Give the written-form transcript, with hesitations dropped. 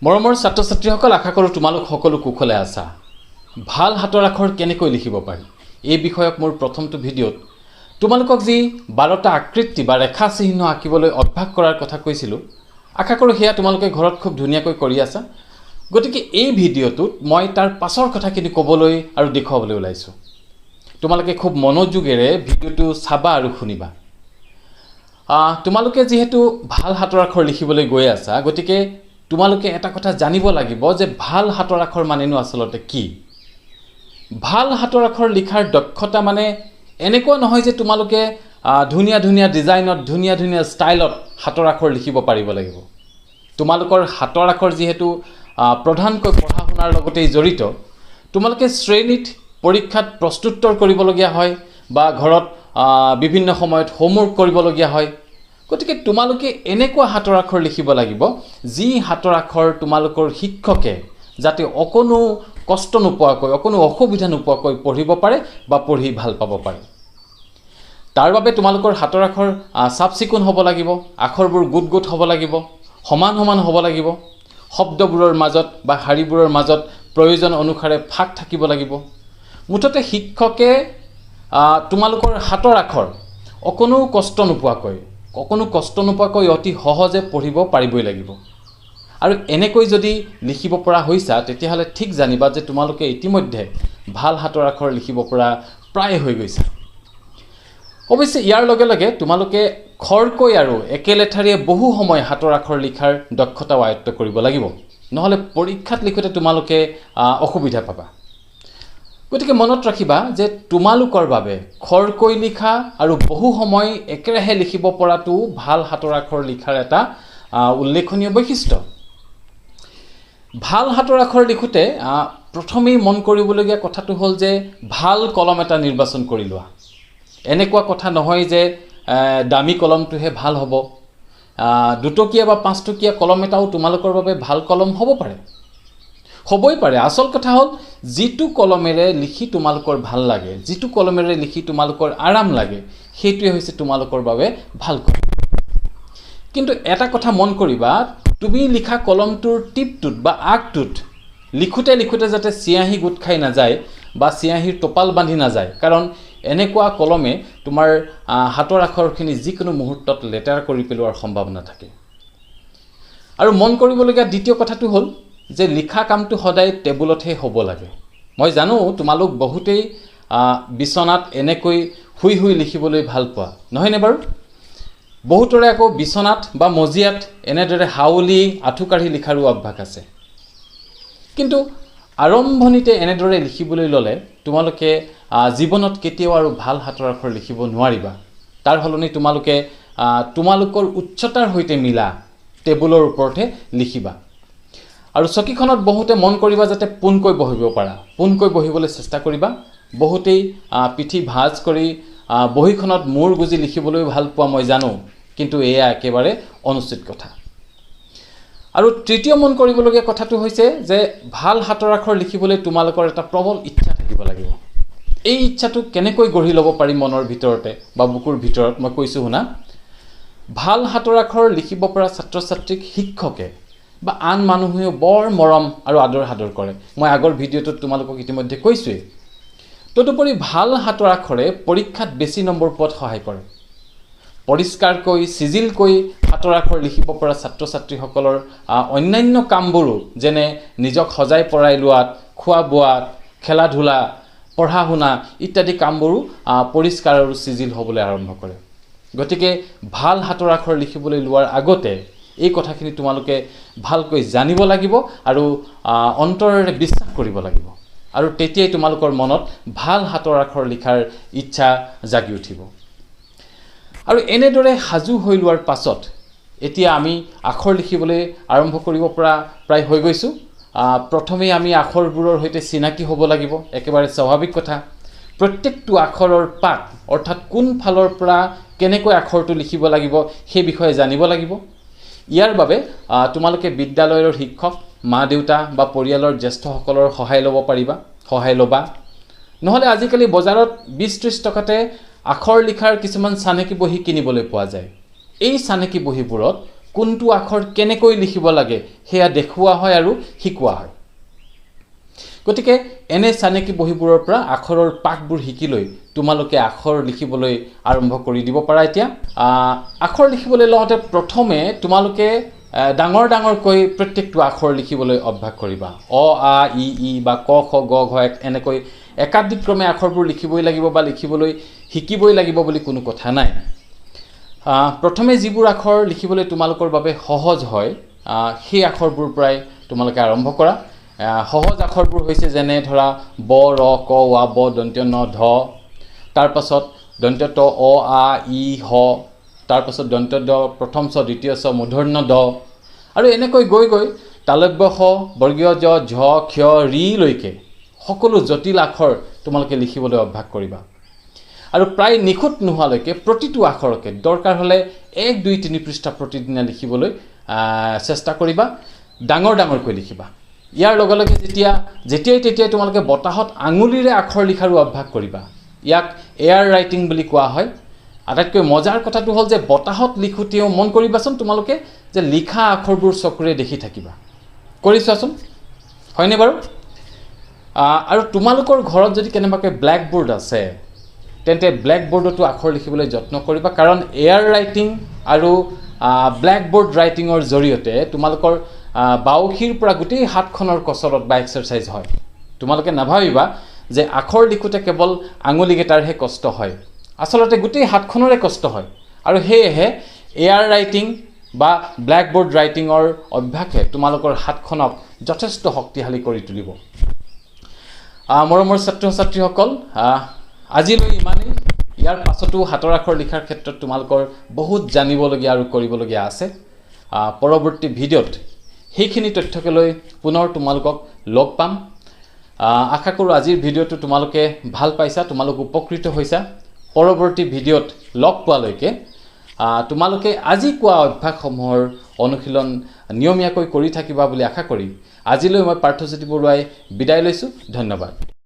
মৰমৰ ছাত্ৰ ছাত্ৰীসকল, আশা কৰোঁ তোমালোক সকলো কুশলে আছা। ভাল হাতৰ আখৰ কেনেকৈ লিখিব পাৰি এই বিষয়ক মোৰ প্ৰথমটো ভিডিঅ'ত তোমালোকক যি 12টা আকৃতি বা ৰেখা চিহ্ন আঁকিবলৈ অভ্যাস কৰাৰ কথা কৈছিলোঁ, আশা কৰোঁ সেয়া তোমালোকে ঘৰত খুব ধুনীয়াকৈ কৰি আছা। গতিকে এই ভিডিঅ'টোত মই তাৰ পাছৰ কথাখিনি ক'বলৈ আৰু দেখুৱাবলৈ ওলাইছোঁ। তোমালোকে খুব মনোযোগেৰে ভিডিঅ'টো চাবা আৰু শুনিবা। তোমালোকে যিহেতু ভাল হাতৰ আখৰ লিখিবলৈ গৈ আছা, গতিকে তোমালোকে এটা কথা জানিব লাগিব যে ভাল হাতৰ আখৰ মানেনো আচলতে কি। ভাল হাতৰ আখৰ লিখাৰ দক্ষতা মানে এনেকুৱা নহয় যে তোমালোকে ধুনীয়া ধুনীয়া ডিজাইনত ধুনীয়া ধুনীয়া ষ্টাইলত হাতৰ আখৰ লিখিব পাৰিব লাগিব। তোমালোকৰ হাতৰ আখৰ যিহেতু প্ৰধানকৈ পঢ়া শুনাৰ লগতেই জড়িত, তোমালোকে শ্ৰেণীত পৰীক্ষাত প্ৰস্তুত্তৰ কৰিবলগীয়া হয় বা ঘৰত বিভিন্ন সময়ত হোমৱৰ্ক কৰিবলগীয়া হয়। গতিকে তোমালোকে এনেকুৱা হাতৰ আখৰ লিখিব লাগিব যি হাতৰ আখৰ তোমালোকৰ শিক্ষকে যাতে অকণো কষ্ট নোপোৱাকৈ, অকণো অসুবিধা নোপোৱাকৈ পঢ়িব পাৰে বা পঢ়ি ভাল পাব পাৰে। তাৰ বাবে তোমালোকৰ হাতৰ আখৰ চাফ চিকুণ হ'ব লাগিব, আখৰবোৰ গোট গোট হ'ব লাগিব, সমান সমান হ'ব লাগিব, শব্দবোৰৰ মাজত বা শাৰীবোৰৰ মাজত প্ৰয়োজন অনুসাৰে ফাঁক থাকিব লাগিব। মুঠতে শিক্ষকে তোমালোকৰ হাতৰ আখৰ অকণো কষ্ট নোপোৱাকৈ অতি সহজে পঢ়িব পাৰিবই লাগিব। আৰু এনেকৈ যদি লিখিব পৰা হৈছা, তেতিয়াহ'লে ঠিক জানিবা যে তোমালোকে ইতিমধ্যে ভাল হাতৰ আখৰ লিখিব পৰা প্ৰায় হৈ গৈছা। অৱশ্যে ইয়াৰ লগে লগে তোমালোকে খৰকৈ আৰু একেলেঠাৰিয়ে বহু সময় হাতৰ আখৰ লিখাৰ দক্ষতা আয়ত্ব কৰিব লাগিব, নহ'লে পৰীক্ষাত লিখোঁতে তোমালোকে অসুবিধা পাবা। গতিকে মনত ৰাখিবা যে তোমালোকৰ বাবে খৰকৈ লিখা আৰু বহু সময় একেৰাহে লিখিব পৰাটো ভাল হাতৰ আখৰ লিখাৰ এটা উল্লেখনীয় বৈশিষ্ট্য। ভাল হাতৰ আখৰ লিখোঁতে প্ৰথমেই মন কৰিবলগীয়া কথাটো হ'ল যে ভাল কলম এটা নিৰ্বাচন কৰি লোৱা। এনেকুৱা কথা নহয় যে দামী কলমটোহে ভাল হ'ব। 2 টকীয়া বা 5 টকীয়া কলম এটাও তোমালোকৰ বাবে ভাল কলম হ'বই পাৰে। আচল কথা হ'ল যিটো কলমেৰে লিখি তোমালোকৰ ভাল লাগে, যিটো কলমেৰে লিখি তোমালোকৰ আৰাম লাগে, সেইটোৱে হৈছে তোমালোকৰ বাবে ভাল কলম। কিন্তু এটা কথা মন কৰিবা, তুমি লিখা কলমটোৰ টিপটোত বা আগটোত লিখোঁতে যাতে চিয়াঁহী গোট খাই নাযায় বা চিয়াঁহীৰ টোপাল বান্ধি নাযায়, কাৰণ এনেকুৱা কলমে তোমাৰ হাতৰ আখৰখিনি যিকোনো মুহূৰ্তত লেতেৰা কৰি পেলোৱাৰ সম্ভাৱনা থাকে। আৰু মন কৰিবলগীয়া দ্বিতীয় কথাটো হ'ল যে লিখা কামটো সদায় টেবুলতহে হ'ব লাগে। মই জানো তোমালোক বহুতেই বিচনাত এনেকৈ শুই লিখিবলৈ ভাল পোৱা, নহয়নে বাৰু? বহুতৰে আকৌ বিচনাত বা মজিয়াত এনেদৰে হাউলি আঁঠু কাঢ়ি লিখাৰো অভ্যাস আছে। কিন্তু আৰম্ভণিতে এনেদৰে লিখিবলৈ ল'লে তোমালোকে জীৱনত কেতিয়াও আৰু ভাল হাতৰ আখৰ লিখিব নোৱাৰিবা। তাৰ সলনি তোমালোকে তোমালোকৰ উচ্চতাৰ সৈতে মিলা টেবুলৰ ওপৰতহে লিখিবা। আৰু চকীখনত বহুতে মন কৰিবা যাতে পোনকৈ বহিব পাৰা, পোনকৈ বহিবলৈ চেষ্টা কৰিবা। বহুতেই পিঠি ভাঁজ কৰি বহীখনত মূৰ গুজি লিখিবলৈ ভাল পোৱা মই জানো, কিন্তু এয়া একেবাৰে অনুচিত কথা। আৰু তৃতীয় মন কৰিবলগীয়া কথাটো হৈছে যে ভাল হাতৰ আখৰ লিখিবলৈ তোমালোকৰ এটা প্ৰবল ইচ্ছা থাকিব লাগিব। এই ইচ্ছাটো কেনেকৈ গঢ়ি ল'ব পাৰি মনৰ ভিতৰতে বা বুকুৰ ভিতৰত, মই কৈছোঁ শুনা। ভাল হাতৰ আখৰ লিখিব পৰা ছাত্ৰ ছাত্ৰীক শিক্ষকে বা আন মানুহেও বৰ মৰম আৰু আদৰ কৰে। মই আগৰ ভিডিঅ'টোত তোমালোকক ইতিমধ্যে কৈছোঁৱেই। তদুপৰি ভাল হাতৰ আখৰে পৰীক্ষাত বেছি নম্বৰ পোৱাত সহায় কৰে। পৰিষ্কাৰকৈ চিজিলকৈ হাতৰ আখৰ লিখিব পৰা ছাত্ৰ ছাত্ৰীসকলৰ অন্যান্য কামবোৰো, যেনে নিজক সজাই পৰাই লোৱাত, খোৱা বোৱাত, খেলা ধূলা, পঢ়া শুনা ইত্যাদি কামবোৰো পৰিষ্কাৰ আৰু চিজিল হ'বলৈ আৰম্ভ কৰে। গতিকে ভাল হাতৰ আখৰ লিখিবলৈ লোৱাৰ আগতে এই কথাখিনি তোমালোকে ভালকৈ জানিব লাগিব আৰু অন্তৰেৰে বিশ্বাস কৰিব লাগিব। আৰু তেতিয়াই তোমালোকৰ মনত ভাল হাতৰ আখৰ লিখাৰ ইচ্ছা জাগি উঠিব। আৰু এনেদৰে সাজু হৈ লোৱাৰ পাছত এতিয়া আমি আখৰ লিখিবলৈ আৰম্ভ কৰিব পৰা প্ৰায় হৈ গৈছোঁ। প্ৰথমেই আমি আখৰবোৰৰ সৈতে চিনাকি হ'ব লাগিব, একেবাৰে স্বাভাৱিক কথা। প্ৰত্যেকটো আখৰৰ পাক, অৰ্থাৎ কোন ফালৰ পৰা কেনেকৈ আখৰটো লিখিব লাগিব সেই বিষয়ে জানিব লাগিব। ইয়াৰ বাবে তোমালোকে বিদ্যালয়ৰ শিক্ষক, মা দেউতা বা পৰিয়ালৰ জ্যেষ্ঠসকলৰ সহায় ল'বা। নহ'লে আজিকালি বজাৰত 20-30 টকাতে আখৰ লিখাৰ কিছুমান চানেকি বহী কিনিবলৈ পোৱা যায়। এই চানেকি বহীবোৰত কোনটো আখৰ কেনেকৈ লিখিব লাগে হেয়া দেখুওৱা হয় আৰু শিকোৱা হয় গতিকে এনে চানেকি বহিবোৰৰ পৰা আখৰৰ পাকবোৰ শিকি লৈ তোমালোকে আখৰ লিখিবলৈ আৰম্ভ কৰি দিব পাৰা এতিয়া আখৰ লিখিবলৈ লওঁতে প্ৰথমে তোমালোকে ডাঙৰ ডাঙৰকৈ প্ৰত্যেকটো আখৰ লিখিবলৈ অভ্যাস কৰিবা অ আ ই ই বা ক খ গ ঘ এনেকৈ একাধিক্ৰমে আখৰবোৰ লিখিবই লাগিব বা লিখিবলৈ শিকিবই লাগিব বুলি কোনো কথা নাই প্ৰথমে যিবোৰ আখৰ লিখিবলৈ তোমালোকৰ বাবে সহজ হয় সেই আখৰবোৰ পৰাই তোমালোকে আৰম্ভ কৰা সহজ আখৰবোৰ হৈছে যেনে ধৰা ব ৰ ক ৱা ব দন্ত্য ন ধ তাৰ পাছত দন্ত্য ত অ আ ই হ তাৰ পাছত দন্ত্য দ প্ৰথম ছ দ্বিতীয় ছ মূৰ্ধন্য দ আৰু এনেকৈ গৈ গৈ তালব্য খ বৰ্গীয় জ ঝ ক্ষ ৰি লৈকে সকলো জটিল আখৰ তোমালোকে লিখিবলৈ অভ্যাস কৰিবা আৰু প্ৰায় নিখুঁত নোহোৱালৈকে প্ৰতিটো আখৰকে দৰকাৰ হ'লে 1 2 3 পৃষ্ঠা প্ৰতিদিনে লিখিবলৈ চেষ্টা কৰিবা ডাঙৰ ডাঙৰকৈ লিখিবা ইয়াৰ লগে লগে যেতিয়াই তোমালোকে বতাহত আঙুলিৰে আখৰ লিখাৰো অভ্যাস কৰিবা ইয়াক এয়াৰ ৰাইটিং বুলি কোৱা হয় আটাইতকৈ মজাৰ কথাটো হ'ল যে বতাহত লিখোতেও মন কৰিবাচোন তোমালোকে যে লিখা আখৰবোৰ চকুৰে দেখি থাকিবা কৰি চোৱাচোন হয়নে বাৰু আৰু তোমালোকৰ ঘৰত যদি কেনেবাকৈ ব্ল্যাক বোৰ্ড আছে তেন্তে ব্ল্যাক বোৰ্ডতো আখৰ লিখিবলৈ যত্ন কৰিবা কাৰণ এয়াৰ ৰাইটিং আৰু ব্ল্যাক বোৰ্ড ৰাইটিঙৰ জৰিয়তে তোমালোকৰ বাউখিৰ পৰা গোটেই হাতখনৰ কসৰত বা এক্সাৰসাইজ হয় তোমালোকে নাভাবিবা যে আখৰ লিখোতে কেৱল আঙুলিকেইটাৰহে কষ্ট হয় আসলতে গোটেই হাতখনৰে কষ্ট হয় আৰু হেহে এয়াৰ ৰাইটিং বা ব্ল্যাক বোৰ্ড ৰাইটিঙৰ অভ্যাসে তোমালোকৰ হাতখনক যথেষ্ট শক্তিশালী কৰি তুলিব মৰমৰ ছাত্ৰ ছাত্ৰীসকল আজিলৈ ইমানেই ইয়াৰ পাছতো হাতৰ আখৰ লিখাৰ ক্ষেত্ৰত তোমালোকৰ বহুত জানিবলগীয়া আৰু কৰিবলগীয়া আছে পৰৱৰ্তী ভিডিঅ'ত সেইখিনি তথ্যকে লৈ পুনৰ তোমালোকক লগ পাম আশা কৰোঁ আজিৰ ভিডিঅ'টো তোমালোকে ভাল পাইছা তোমালোক উপকৃত হৈছা পৰৱৰ্তী ভিডিঅ'ত লগ পোৱালৈকে তোমালোকে আজি কোৱা অভ্যাসসমূহৰ অনুশীলন নিয়মীয়াকৈ কৰি থাকিবা বুলি আশা কৰি আজিলৈ মই পাৰ্থজ্যোতি বৰুৱাই বিদায় লৈছোঁ ধন্যবাদ